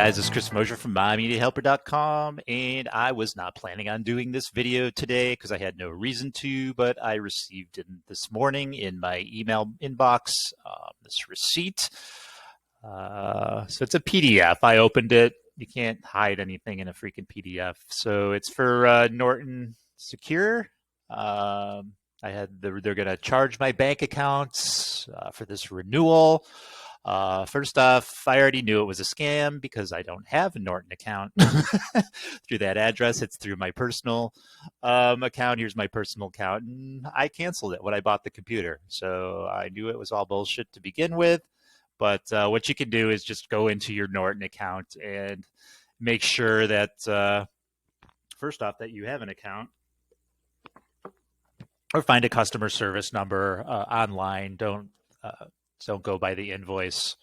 guys, it's Chris Mosier from MyMediaHelper.com, and I was not planning on doing this video today because I had no reason to, but I received this morning in my email inbox this receipt. So it's a PDF. I opened it. You can't hide anything in a freaking PDF. So it's for Norton Secure. They're going to charge my bank accounts for this renewal. First off, I already knew it was a scam because I don't have a Norton account through that address. It's through my personal account. Here's my personal account. And I canceled it when I bought the computer. So I knew it was all bullshit to begin with. But what you can do is just go into your Norton account and make sure that, first off, that you have an account. Or find a customer service number online. Don't go by the invoice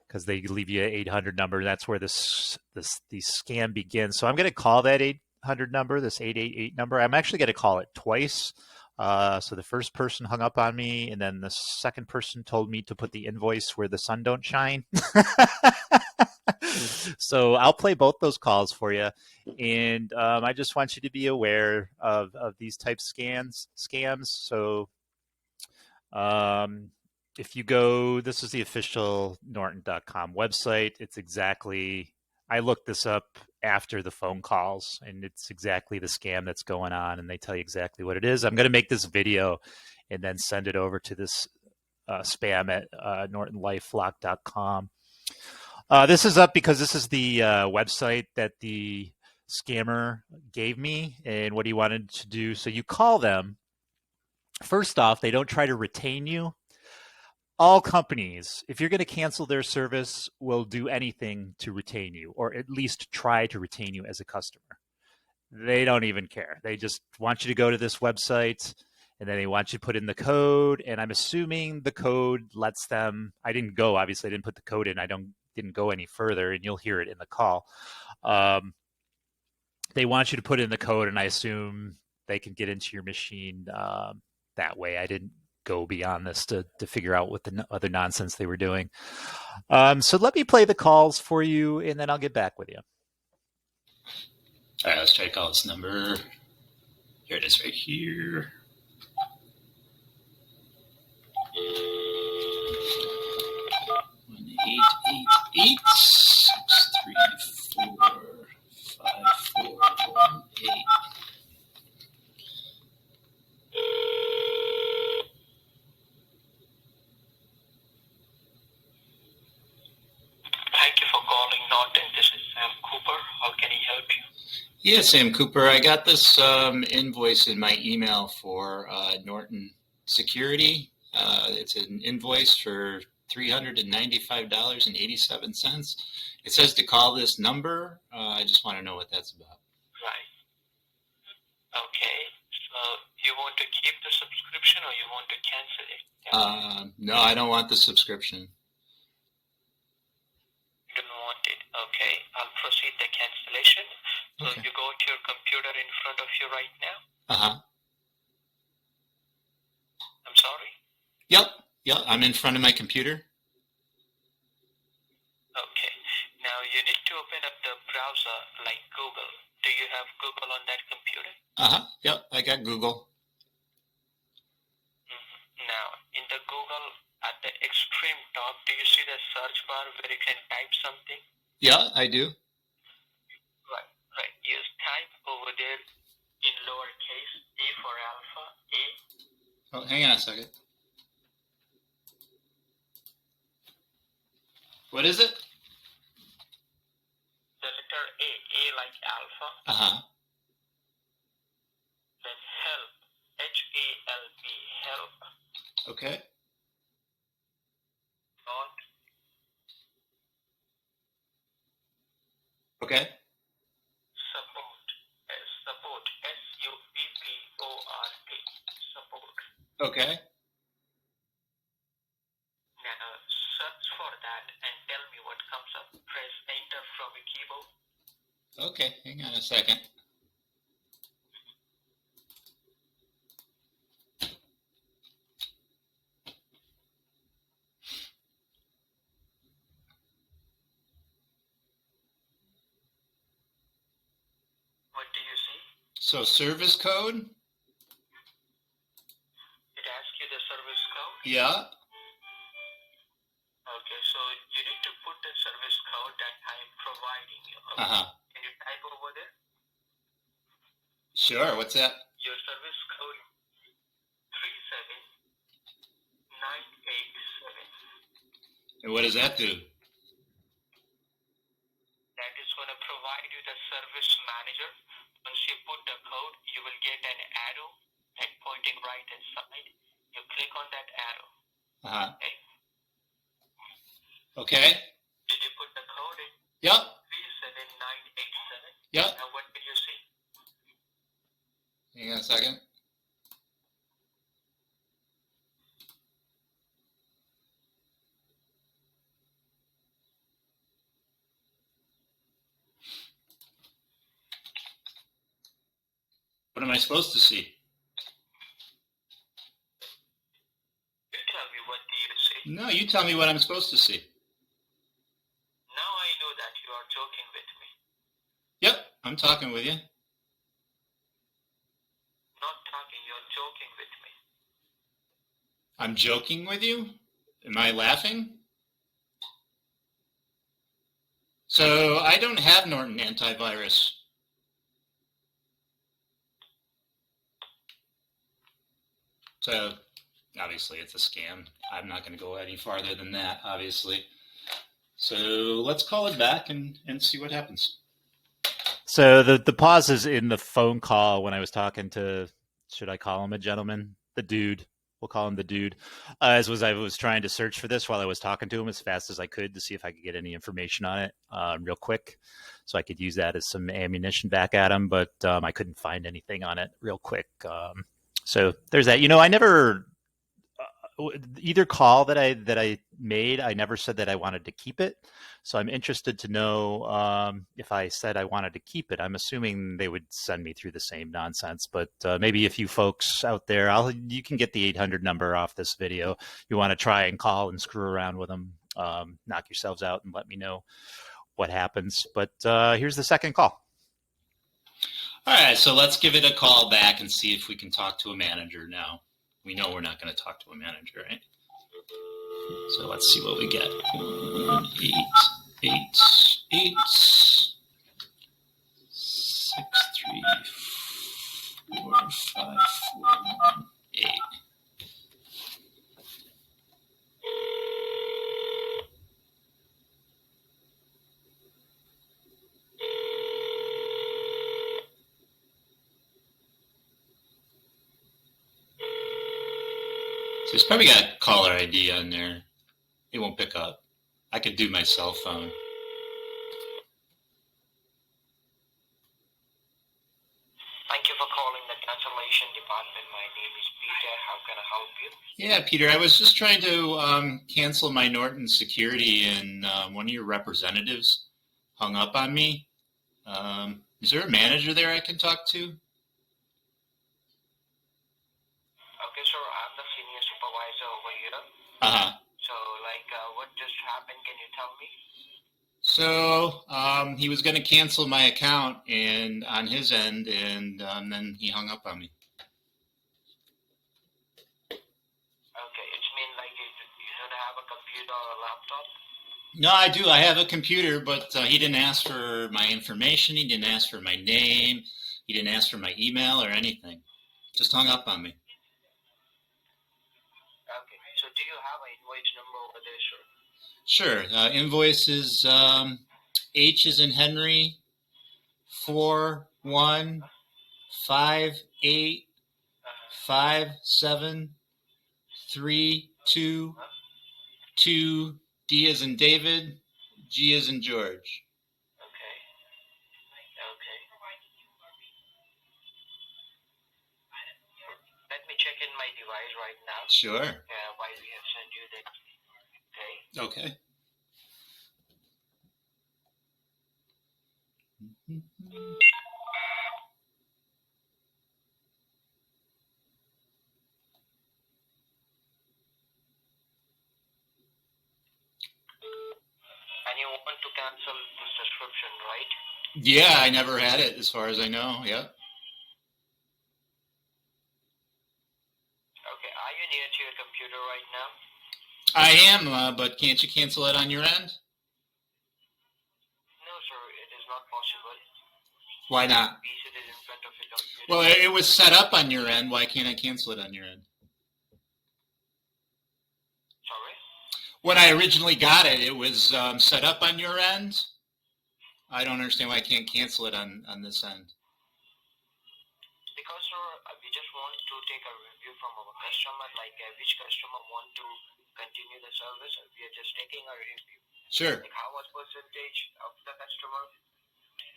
because they leave you an 800 number. That's where the scam begins. So I'm going to call that 800 number, this 888 number. I'm actually going to call it twice. So the first person hung up on me, and then the second person told me to put the invoice where the sun don't shine. So I'll play both those calls for you. And I just want you to be aware of these types of scams. So if you go, this is the official Norton.com website. It's exactly, I looked this up after the phone calls, and it's exactly the scam that's going on, and they tell you exactly what it is. I'm going to make this video and then send it over to this spam at nortonlifelock.com. This is up because this is the website that the scammer gave me and what he wanted to do. So you call them. First off, they don't try to retain you. All companies, if you're going to cancel their service, will do anything to retain you, or at least try to retain you as a customer. They don't even care. They just want you to go to this website, and then they want you to put in the code. And I'm assuming the code lets them. I didn't go, obviously. I didn't put the code in. I didn't go any further, and you'll hear it in the call. They want you to put in the code, and I assume they can get into your machine that way. I didn't go beyond this to figure out what the other nonsense they were doing. So let me play the calls for you, and then I'll get back with you. All right, let's try to call this number. Here it is right here. 1-888-634-5418. Thank you for calling Norton. This is Sam Cooper. How can I help you? Yeah, Sam Cooper. I got this invoice in my email for Norton Security. It's an invoice for $395.87. It says to call this number. I just want to know what that's about. Right. Okay. So you want to keep the subscription or you want to cancel it? Yeah. No, I don't want the subscription. You don't want it. Okay. I'll proceed the cancellation. So Okay. you go to your computer in front of you right now. Uh-huh. I'm sorry? Yep, I'm in front of my computer. Okay. Now you need to open up the browser like Google. Do you have Google on that computer? Uh-huh, yep, I got Google. Now, in the Google, at the extreme top, do you see the search bar where you can type something? Yeah, I do. Right. You type over there in lowercase, A for alpha, A. Oh, hang on a second. What is it? The letter A like alpha. Uh-huh. Then help, H-A-L-P, help. Okay. Dot. Okay. Support, S-U-P-P-O-R-T, support. Okay. Now search for that and tell me what comes up. Press enter from your keyboard. Okay, hang on a second. So service code? It asks you the service code? Yeah. Okay, so you need to put the service code that I am providing you. Okay? Uh-huh. Can you type over there? Sure, what's that? Your service code 37987. And what does that do? That is going to provide you the service manager. Once you put the code, you will get an arrow and pointing right inside. You click on that arrow. Uh-huh. Okay. Okay. Did you put the code in? Yep. 37987. Yep. And what did you see? Hang on a second. What am I supposed to see? You tell me what do you see. No, you tell me what I'm supposed to see. Now I know that you are joking with me. Yep, I'm talking with you. Not talking, you're joking with me. I'm joking with you? Am I laughing? So I don't have Norton Antivirus. So obviously it's a scam. I'm not going to go any farther than that, obviously. So let's call it back and see what happens. So the pause is in the phone call when I was talking to, should I call him a gentleman? The dude. We'll call him the dude. I was trying to search for this while I was talking to him as fast as I could to see if I could get any information on it real quick, so I could use that as some ammunition back at him. But I couldn't find anything on it real quick. So there's that. I never either call that I made, I never said that I wanted to keep it. So I'm interested to know if I said I wanted to keep it. I'm assuming they would send me through the same nonsense, but maybe if you folks out there, you can get the 800 number off this video. You want to try and call and screw around with them, knock yourselves out and let me know what happens. But here's the second call. All right, so let's give it a call back and see if we can talk to a manager now. We know we're not going to talk to a manager, right? So let's see what we get. 888 6345418. So it's probably got caller ID on there. It won't pick up. I could do my cell phone. Thank you for calling the cancellation department. My name is Peter. How can I help you? Yeah, Peter, I was just trying to cancel my Norton security, and one of your representatives hung up on me. Is there a manager there I can talk to? Okay, sir. I'm the senior supervisor over here. Uh-huh. So, what just happened? Can you tell me? So he was going to cancel my account and on his end, and then he hung up on me. Okay, it's mean like you don't have a computer or a laptop? No, I do. I have a computer, but he didn't ask for my information. He didn't ask for my name. He didn't ask for my email or anything. Just hung up on me. Okay, so do you have an invoice number over there, sir? Sure. Invoice is H as in Henry 415857322, D as in David, G as in George. Okay. Let me check in my device right now. Sure. Why we have sent you that. Okay. Okay. And you want to cancel the subscription, right? Yeah, I never had it as far as I know. Yep. are you near to your computer right now? I am, but can't you cancel it on your end? No, sir, it is not possible. Why not? PC is in front of your computer. Well, it was set up on your end. Why can't I cancel it on your end? Sorry? When I originally got it, it was set up on your end. I don't understand why I can't cancel it on this end. Because, sir, we just want to take a review from our customer, like which customer want to continue the service. We are just taking a review. Sure. Like how much percentage of the customer?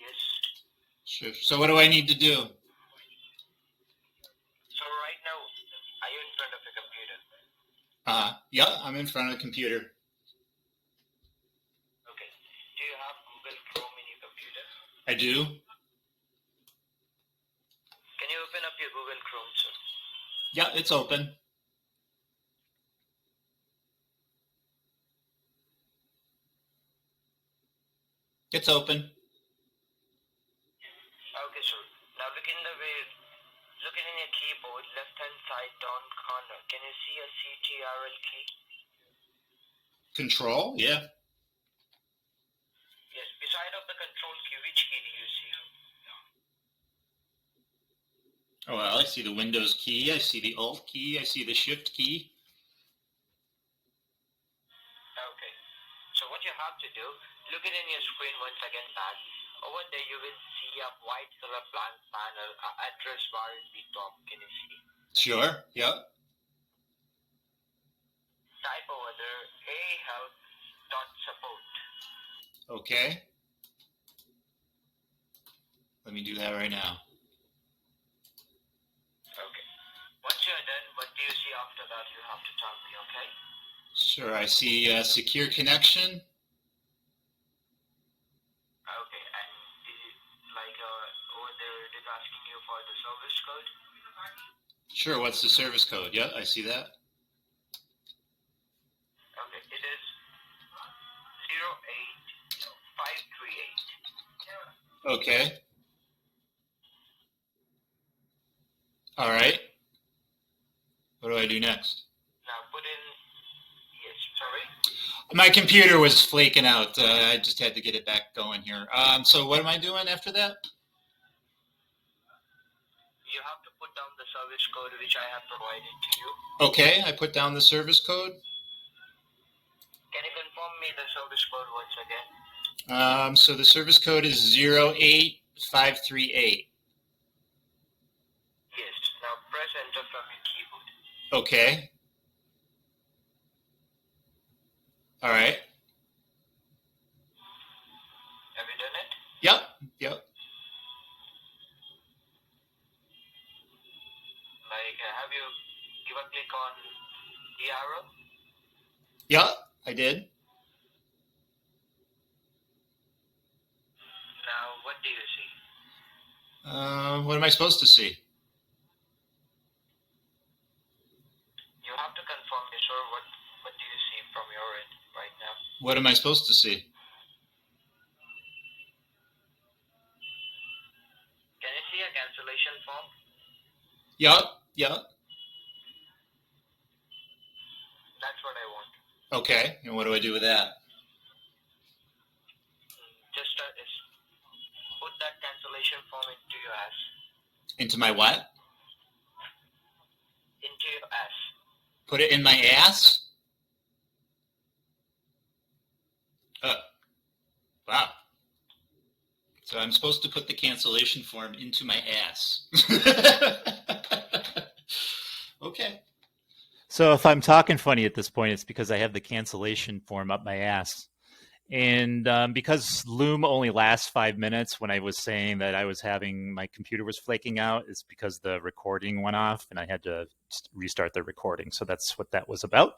Yes. Sure. So what do I need to do? So right now, are you in front of a computer? Yeah, I'm in front of the computer. Okay. Do you have Google Chrome in your computer? I do. Can you open up your Google Chrome, sir? Yeah, it's open. It's open. Okay, sir. Now look in your keyboard, left-hand side down corner. Can you see a CTRL key? Control? Yeah. Yes. Beside of the control key, which key do you see? Oh, well, I see the Windows key. I see the Alt key. I see the Shift key. Okay. So what you have to do, look it in your screen once again back. Over there you will see a white color blank panel, address bar in the top. Can you see? Sure. Yeah. Type over there ahelp.support. Okay. Let me do that right now. Okay. Once you're done, what do you see after that? You have to tell me, okay? Sure. I see secure connection. Okay. And over there it is asking you for the service code. Sure. What's the service code? Yeah, I see that. Okay. It is 08538. Okay. All right. What do I do next? Now put in, yes, sorry. My computer was flaking out. I just had to get it back going here. So what am I doing after that? You have to put down the service code which I have provided to you. Okay, I put down the service code. Can you confirm me the service code once again? So the service code is 08538. Yes. Now press enter from your keyboard. Okay. All right. Have you done it? Yep. Yep. Have you give a click on the arrow? Yep, I did. Now, what do you see? What am I supposed to see? You have to confirm me, sir. What do you see from your end right now? What am I supposed to see? Can you see a cancellation form? Yep. Yep. That's what I want. Okay. And what do I do with that? Just put that cancellation form into your ass. Into my what? Into your ass. Put it in my ass? Wow. So I'm supposed to put the cancellation form into my ass. Okay. So if I'm talking funny at this point, it's because I have the cancellation form up my ass. And because Loom only lasts 5 minutes, when I was saying that I was having my computer was flaking out, it's because the recording went off and I had to restart the recording. So that's what that was about.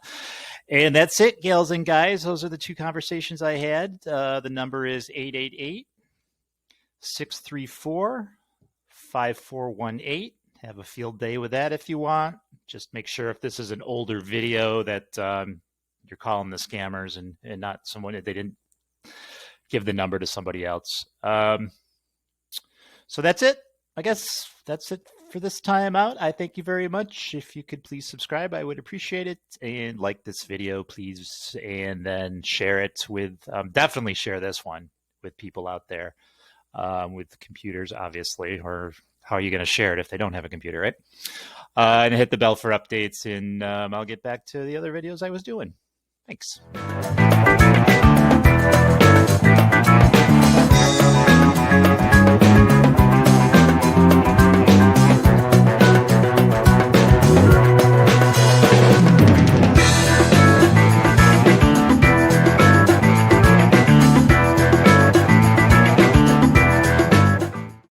And that's it, gals and guys. Those are the two conversations I had. The number is 888-634-5418. Have a field day with that if you want. Just make sure if this is an older video that you're calling the scammers and not someone that they didn't give the number to somebody else. So that's it. I guess that's it for this time out, I thank you very much. If you could please subscribe, I would appreciate it. And like this video, please. And then share it with, definitely share this one with people out there with computers, obviously. Or how are you going to share it if they don't have a computer, right? And hit the bell for updates. And I'll get back to the other videos I was doing. Thanks.